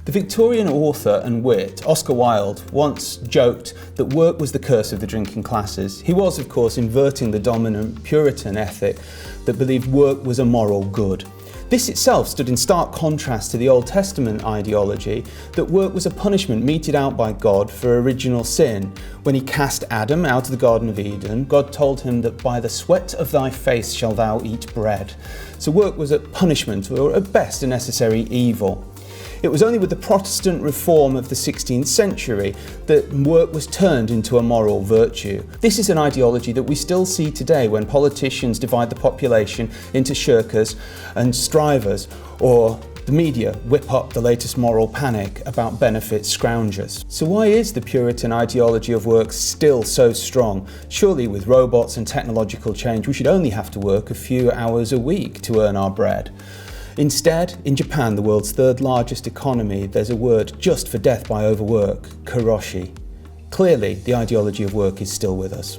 The Victorian author and wit, Oscar Wilde, once joked that work was the curse of the drinking classes. He was, of course, inverting the dominant Puritan ethic that believed work was a moral good. This itself stood in stark contrast to the Old Testament ideology that work was a punishment meted out by God for original sin. When he cast Adam out of the Garden of Eden, God told him that by the sweat of thy face shall thou eat bread. So work was a punishment, or at best a necessary evil. It was only with the Protestant reform of the 16th century that work was turned into a moral virtue. This is an ideology that we still see today when politicians divide the population into shirkers and strivers, or the media whip up the latest moral panic about benefit scroungers. So why is the Puritan ideology of work still so strong? Surely with robots and technological change, we should only have to work a few hours a week to earn our bread. Instead, in Japan, the world's third largest economy, there's a word just for death by overwork, karoshi. Clearly, the ideology of work is still with us.